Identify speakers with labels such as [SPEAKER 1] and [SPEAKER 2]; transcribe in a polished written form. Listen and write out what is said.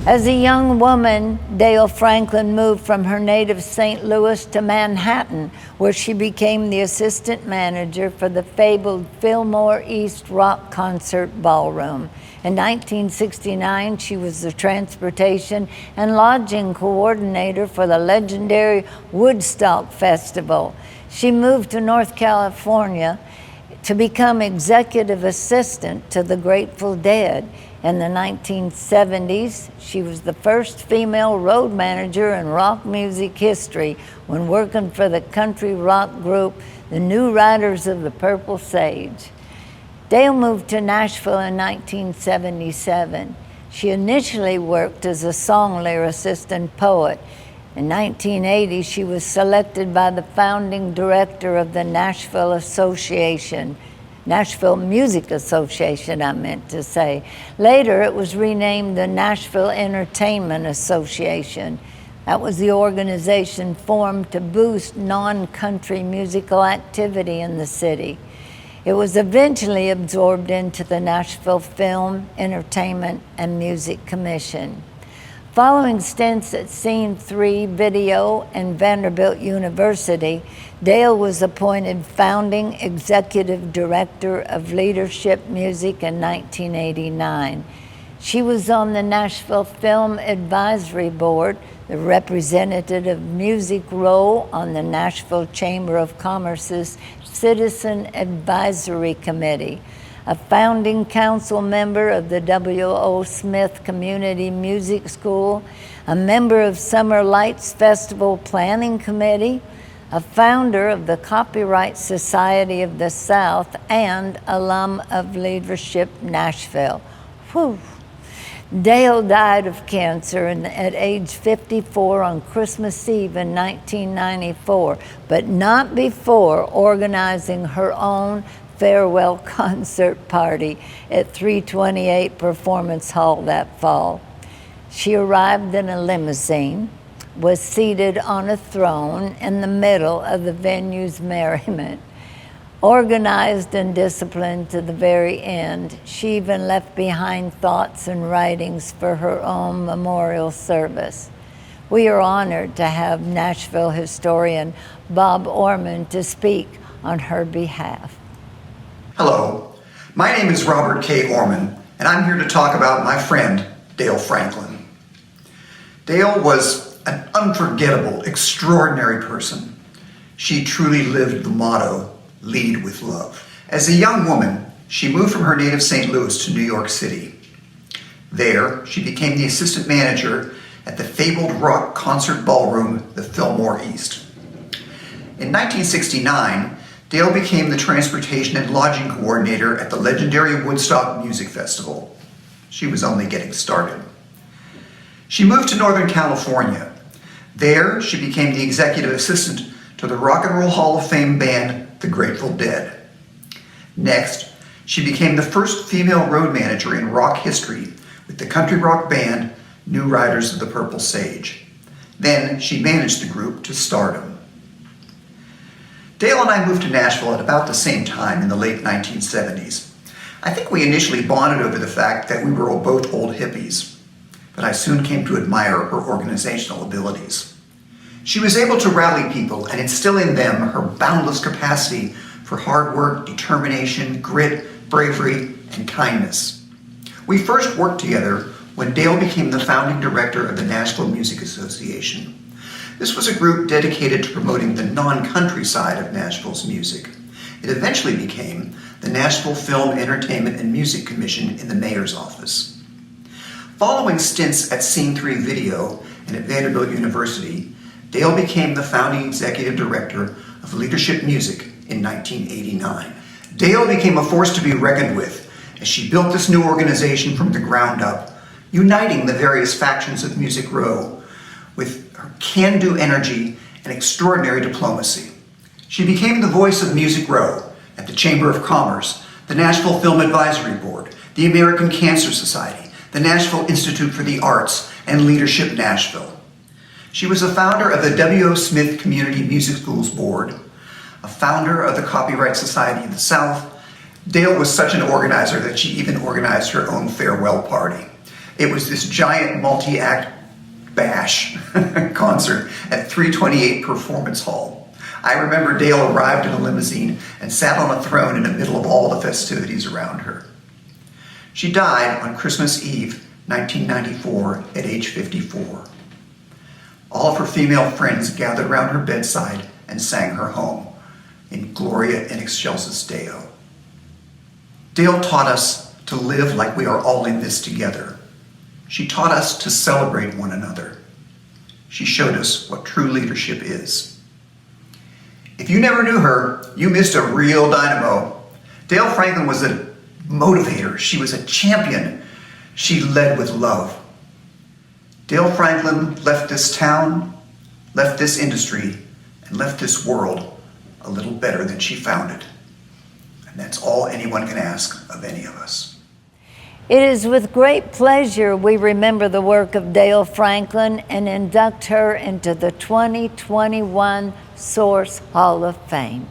[SPEAKER 1] As a young woman, Dale Franklin moved from her native St. Louis to Manhattan, where she became the assistant manager for the fabled Fillmore East Rock Concert Ballroom. In 1969, she was the transportation and lodging coordinator for the legendary Woodstock Festival. She moved to North California to become executive assistant to the Grateful Dead. In the 1970s, she was the first female road manager in rock music history when working for the country rock group, the New Riders of the Purple Sage. Dale moved to Nashville in 1977. She initially worked as a song lyricist and poet. In 1980, she was selected by the founding director of the Nashville Music Association, I meant to say. Later, it was renamed the Nashville Entertainment Association. That was the organization formed to boost non-country musical activity in the city. It was eventually absorbed into the Nashville Film, Entertainment, and Music Commission. Following stints at Scene 3 Video and Vanderbilt University, Dale was appointed founding executive director of Leadership Music in 1989. She was on the Nashville Film Advisory Board, the representative of Music Row on the Nashville Chamber of Commerce's Citizen Advisory Committee, a founding council member of the W.O. Smith Community Music School, a member of Summer Lights Festival Planning Committee, a founder of the Copyright Society of the South, and alum of Leadership Nashville. Whew. Dale died of cancer at age 54 on Christmas Eve in 1994, but not before organizing her own farewell concert party at 328 Performance Hall that fall. She arrived in a limousine, was seated on a throne in the middle of the venue's merriment. Organized and disciplined to the very end, she even left behind thoughts and writings for her own memorial service. We are honored to have Nashville historian Bob Orman to speak on her behalf.
[SPEAKER 2] Hello, my name is Robert K. Orman, and I'm here to talk about my friend, Dale Franklin. Dale was an unforgettable, extraordinary person. She truly lived the motto, lead with love. As a young woman, she moved from her native St. Louis to New York City. There, she became the assistant manager at the fabled rock concert ballroom, the Fillmore East. In 1969, Dale became the transportation and lodging coordinator at the legendary Woodstock Music Festival. She was only getting started. She moved to Northern California. There, she became the executive assistant to the Rock and Roll Hall of Fame band, the Grateful Dead. Next, she became the first female road manager in rock history with the country rock band, New Riders of the Purple Sage. Then, she managed the group to stardom. Dale and I moved to Nashville at about the same time in the late 1970s. I think we initially bonded over the fact that we were both old hippies, but I soon came to admire her organizational abilities. She was able to rally people and instill in them her boundless capacity for hard work, determination, grit, bravery, and kindness. We first worked together when Dale became the founding director of the Nashville Music Association. This was a group dedicated to promoting the non-country side of Nashville's music. It eventually became the Nashville Film, Entertainment, and Music Commission in the mayor's office. Following stints at Scene 3 Video and at Vanderbilt University, Dale became the founding executive director of Leadership Music in 1989. Dale became a force to be reckoned with as she built this new organization from the ground up, uniting the various factions of Music Row with her can-do energy and extraordinary diplomacy. She became the voice of Music Row at the Chamber of Commerce, the Nashville Film Advisory Board, the American Cancer Society, the Nashville Institute for the Arts, and Leadership Nashville. She was a founder of the W.O. Smith Community Music Schools Board, a founder of the Copyright Society of the South. Dale was such an organizer that she even organized her own farewell party. It was this giant multi-act bash concert at 328 Performance Hall. I remember Dale arrived in a limousine and sat on a throne in the middle of all the festivities around her. She died on Christmas Eve, 1994, at age 54. All of her female friends gathered around her bedside and sang her home, in Gloria in Excelsis Deo. Dale taught us to live like we are all in this together. She taught us to celebrate one another. She showed us what true leadership is. If you never knew her, you missed a real dynamo. Dale Franklin was a motivator. She was a champion. She led with love. Dale Franklin left this town, left this industry, and left this world a little better than she found it. And that's all anyone can ask of any of us.
[SPEAKER 1] It is with great pleasure we remember the work of Dale Franklin and induct her into the 2021 Source Hall of Fame.